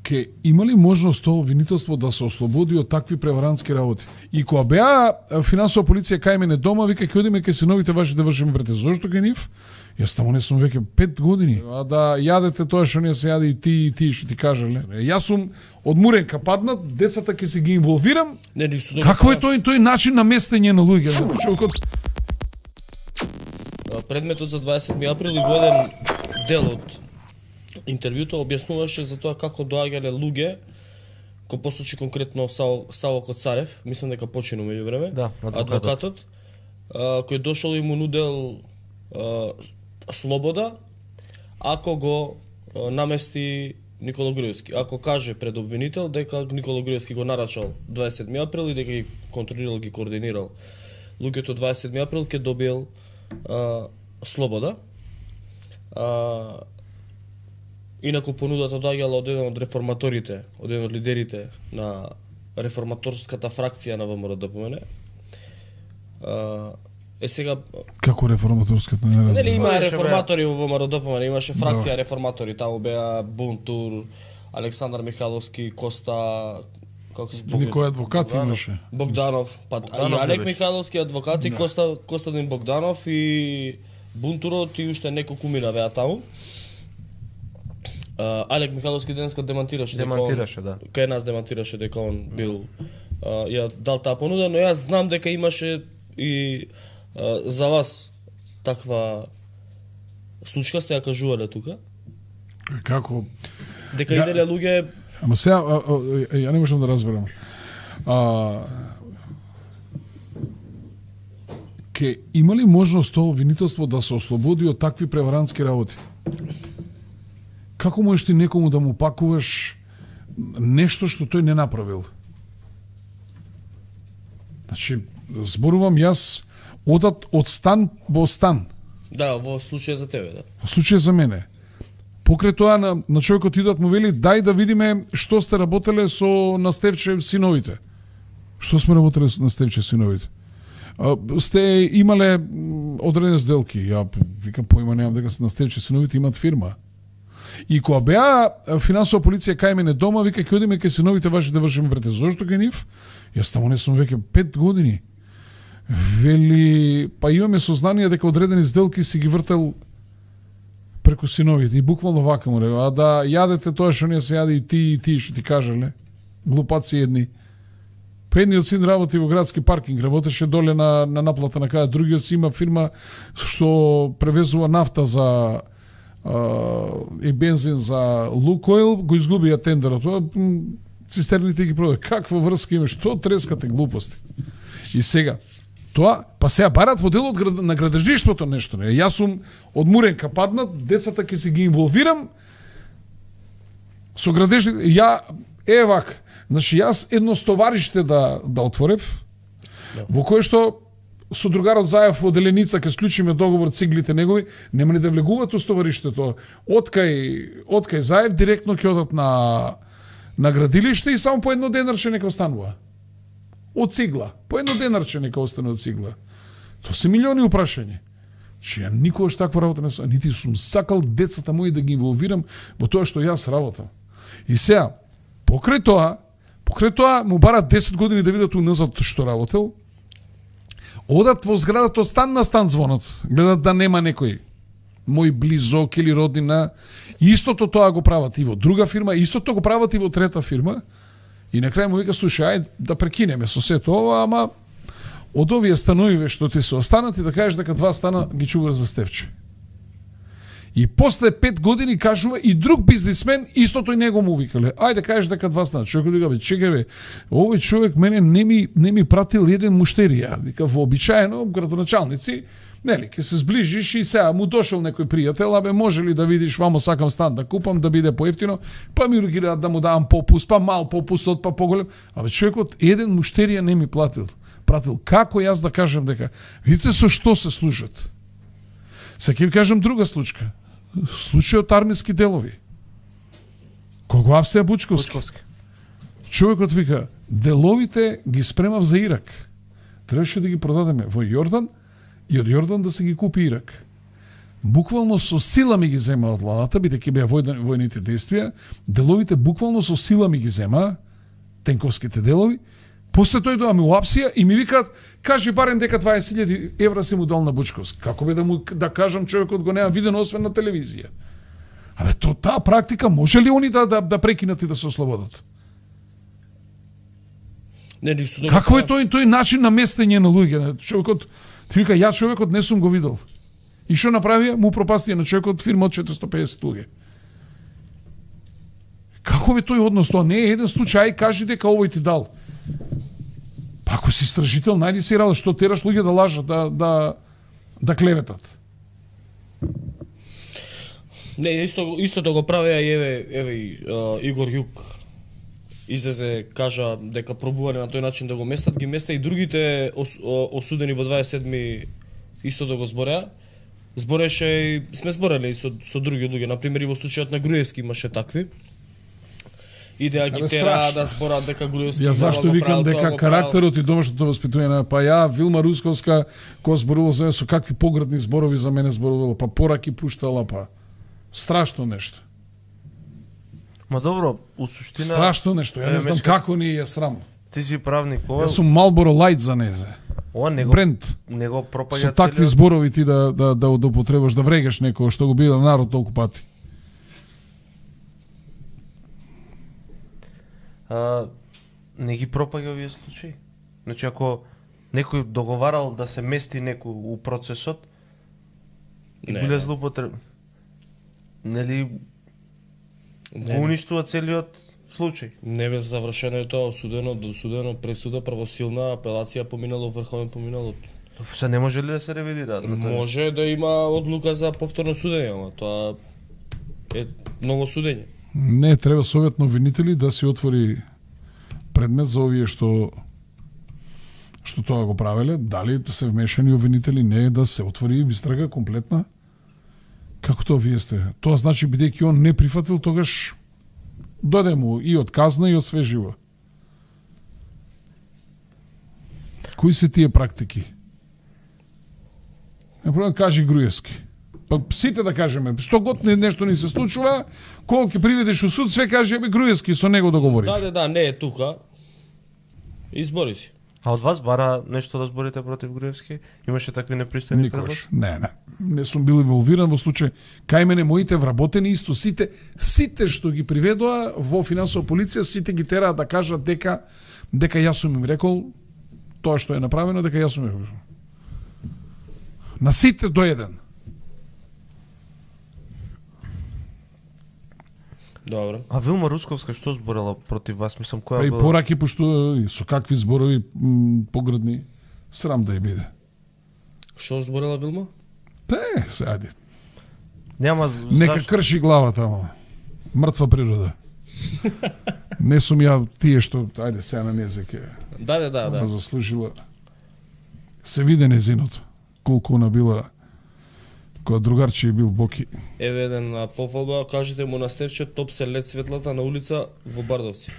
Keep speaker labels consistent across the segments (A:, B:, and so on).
A: ке има ли можност тоа обвинителство да се ослободи од такви преварантски работи? И кога беа финансова полиција кај мене дома, вика ќе одиме кај синовите ваши да вршиме врете. Зошто кај нив? Јас таму не сум веќе 5 години. А да јадете тоа што не се јаде и ти што ти кажале. Јас сум одмурен паднат, децата ќе се ги инволвирам. Какво е тој начин на местење на луѓе?
B: Предметот за 27 април и годен дел од интервјуто објаснуваше за тоа како доаѓале луѓе, кој посочи конкретно Саво Коцарев, мислам дека почину меѓувреме, адвокатот, кој дошол и му нудел слобода ако го намести Никола Груевски. Ако каже пред обвинител дека Никола Груевски го нарачал 27 април и дека ги контролирал, ги координирал луѓето 27 април, ќе добиел слобода. Инаку понудата доаѓала од еден од реформаторите, од еден од лидерите на реформаторската фракција на ВМРО-ДПМН. Сега
A: како реформаторската не разбирам.
B: Нели има реформатори во ВМРО-ДПМН, имаше фракција реформатори, таму беа Бунтур, Александар Михаловски, Коста, како се
A: позива? Кој адвокат имаше?
B: Богданов, и Алек Михаловски адвокат и Костадин Богданов и Бунтурот и уште неколку мина беа таму. Алек Михаловски денеска демантираше дека кај нас демантираше дека он бил ја дал таа понуда, но јас знам дека имаше и за вас таква случка, сте ја кажувале тука.
A: Како?
B: Дека иделе луѓе.
A: Ама сега ја не можам да разберам. Ке има ли можност тоа обвинителство да се ослободи од такви преварантски работи? Како можеш ти некому да му пакуваш нешто што тој не направил? Значи, зборувам јас одат од стан во стан.
B: Да, во случај за тебе, да.
A: Во случај за мене. Покрај тоа на човекот идат му вели дај да видиме што сте работеле со Настевче синовите. Што сме работеле со Настевче синовите? Сте имале одредени сделки. Ја викам поима немам дека Настевче синовите имаат фирма. И кога беа финансова полиција кај мене дома, вика ќе одиме кај синовите ваши да вршиме врете. Зошто кај нив? Јас таму не сум веќе 5 години. Вели, па имаме сознание дека одредени сделки си ги вртел преку синовите. И буквално вака му рекол, а да јадете тоа што не се јаде и ти што ти кажале. Глупаци едни. Па едниот син работи во градски паркинг, работеше доле на наплата на кај, другиот си има фирма што превезува нафта за и бензин за Лукойл, го изгубија тендерот. Цистерните ги продаде. Каква врска има? Што трескате глупости? И сега, тоа, па сега барат во делот на градежништвото нешто. Не. Јас сум одмурен паднат, децата ќе се ги инволвирам со градежни... Вак, значи јас едно стовариште да отворев, во кое што со другарот Заев во Деленица ќе склучиме договор циглите негови, нема ни да влегуваат у стовариштето. Откај Заев директно ќе одат на градилиште и само по едно денарче нека останува. Од цигла. По едно денарче нека остане од цигла. Тоа се милиони упрашања. Че ја никогаш таква работа не сум, нити сум сакал децата мои да ги инволвирам во тоа што јас работам. И сега, покрај тоа му барат 10 години да видат уназад што работел. Одат во зградата стан на стан звонот, гледат да нема некој мој близок или роднина. Истото тоа го прават и во друга фирма, истото го прават и во трета фирма. И на крај му вика, слушај, ајде да прекинеме со сето ова, ама од овие становиве што ти се останат и да кажеш дека 2 стана ги чуваш за Стевче. И после 5 години кажува и друг бизнисмен истото и него му викале. Ајде кажеш дека 2 стана. Човекот вика, бе, чекај бе, овој човек мене не ми пратил еден муштерија. Вика, вообичаено градоначалници, нели, ќе се зближиш и сега му дошол некој пријател, абе може ли да видиш, вамо сакам стан да купам, да биде поевтино, па ми ургираат да му давам попуст, па мал попуст, па поголем. Абе човекот еден муштерија не ми пратил. Како јас да кажам дека, видите со што се служат. Сега ќе ви кажам друга случка. Случајот армиски делови. Кого Апсија Бучковски. Човекот вика, деловите ги спремав за Ирак. Требаше да ги продадеме во Јордан и од Јордан да се ги купи Ирак. буквално со сила ми ги зема од владата, бидејќи беа војните действија, деловите буквално со сила ми ги зема, тенковските делови. После тој доа ми уапсија и ми викаат, кажи барем дека 20.000 евра се му дал на Бучковски. Како бе да кажам, човекот го нема видено освен на телевизија. Абе, таа практика може ли они да прекинат и да се ослободат?
B: Не, исто
A: Какво е тој начин на местење на луѓе? Човекот, ти вика, ја човекот не сум го видел. И што направија? Му пропастија на човекот фирма од 450 луѓе. Како бе тој однос? Тоа не е еден случај, кажи дека овој ти дал. Па ако си истражител, најди си работа, што тераш луѓе да лажат, да клеветат.
B: Не, исто да го правеа и еве Игор Јук излезе, кажа дека пробувале на тој начин да го местат, ги места и другите осудени во 27-ми исто да го збореа. Збореше и сме збореле и со други луѓе, на пример и во случајот на Груевски имаше такви. Идеја ги тера да зборат дека Груевски.
A: Ја зашто викам дека карактерот и домашното воспитување, па ја Вилма Русковска кој зборувала со какви поградни зборови за мене зборувала, па пораки пуштала, па страшно нешто.
C: Ма добро, у суштина
A: Страшно нешто, ја не знам како ни е срам.
C: Ти си правник, ова.
A: Јас сум Marlboro Light за незе.
C: Ова
A: Бренд.
C: не го пропаѓа
A: Со такви зборови ти да употребаш, да врегаш некој што го биде народ толку пати.
C: Не ги пропаѓа овие случаи. Значи, ако некој договарал да се мести некој у процесот, и биле злоупотреб, нели го уништува целиот случај?
B: Не бе завршено е тоа, досудено, пресуда, правосилна, апелација поминало, врховен поминало.
C: Се не може ли да се ревидира?
B: Може да има одлука за повторно судење, ама тоа е ново судење.
A: Не, треба совет на обвинители да се отвори предмет за овие што тоа го правеле, дали се вмешани обвинители, не да се отвори истрага комплетна. Како тоа вие сте? Тоа значи бидејќи он не прифатил, тогаш дојде му и од казна и од све живо. Кои се тие практики? Например, кажи Груевски. Па сите да кажеме, што год нешто ни се случува, кога ќе приведеш у суд, све каже бе Груевски, со него договори.
B: Да, не е тука. Избори си.
C: А од вас бара нешто да зборите против Груевски? Имаше такви непристојни предлози?
A: Не сум бил инволвиран во случај. Кај мене моите вработени исто сите што ги приведоа во финансова полиција, сите ги тераат да кажат дека јас сум им рекол тоа што е направено, дека јас сум им рекол. На сите до еден.
B: Добро.
C: А Вилма Русковска што зборела против вас? Мислам, која
A: Па и
C: била...
A: пораки, пошто со какви зборови поградни, срам да ја биде.
B: Што зборела Вилма?
A: Се, ајде.
C: Нема
A: Нека крши главата, ама. Мртва природа. Не сум ја тие што, ајде, сега на незеке.
B: Да.
A: Заслужила. Се виде незиното. Колку она била, која другарче бил Боки.
B: Еве еден пофалба, кажете му на Стефче, топ се лед светлата на улица во Бардовци.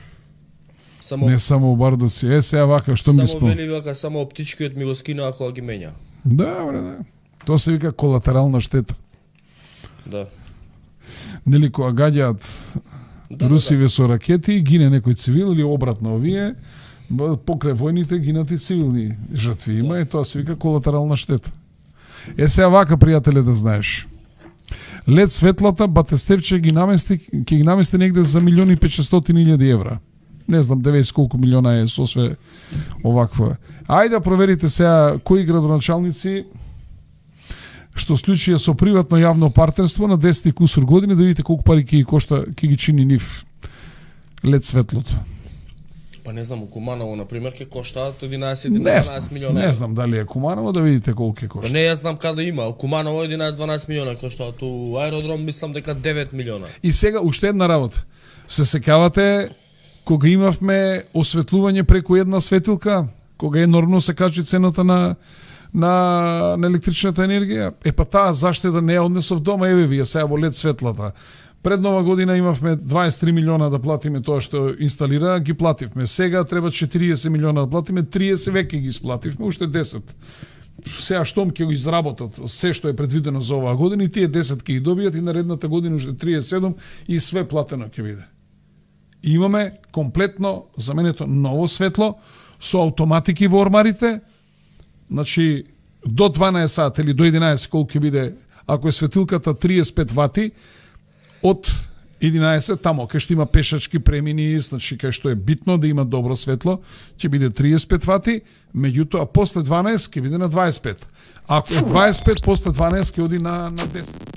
A: Не само во Бардовци, сега вака, што ми
B: Само вели вака, само оптичкиот ми го скина кога ги менја.
A: Да. Тоа се вика колатерална штета.
B: Да.
A: Нели кога гаѓаат русиве со ракети, гине некој цивил или обратно овие, покрај војните гинат и цивилни жртви. Има и тоа се вика колатерална штета. Сега вака, пријателе, да знаеш. Лед светлата, Батестевче ќе ги намести негде за 1.500.000 евра. Не знам 90 колку милиона е со све оваква. Ајде да проверите сега кои градоначалници што склучија со приватно јавно партнерство на 10 кусур години, да видите колку пари ќе ги чини нив лед светлото.
B: Па не знам, у Куманово, например, ќе коштаат 11-12 милиона.
A: Не знам дали е Куманово, да видите колку ќе
B: Па
A: кошта.
B: не, јас знам каде има. У Куманово 11-12 милиона коштаат, у аеродром мислам дека 9 милиона.
A: И сега уште една работа. Се сеќавате кога имавме осветлување преку една светилка, кога енормно се качи цената на електричната енергија, па таа заштеда не ја однесов дома, еве вие сега во лед светлата. Пред нова година имавме 23 милиона да платиме тоа што инсталира, ги плативме. Сега треба 40 милиона да платиме, 30 веќе ги исплативме, уште 10. сега штом ќе го изработат се што е предвидено за оваа година и тие 10 ќе ги добијат и наредната година уште 37 и све платено ќе биде. И имаме комплетно заменето ново светло со автоматики во ормарите. Значи до 12 сат или до 11 колку ќе биде, ако е светилката 35 вати, од 11 тамо кај што има пешачки премини, значи кај што е битно да има добро светло, ќе биде 35 вати, меѓутоа после 12 ќе биде на 25. Ако е 25 после 12 ќе оди на 10.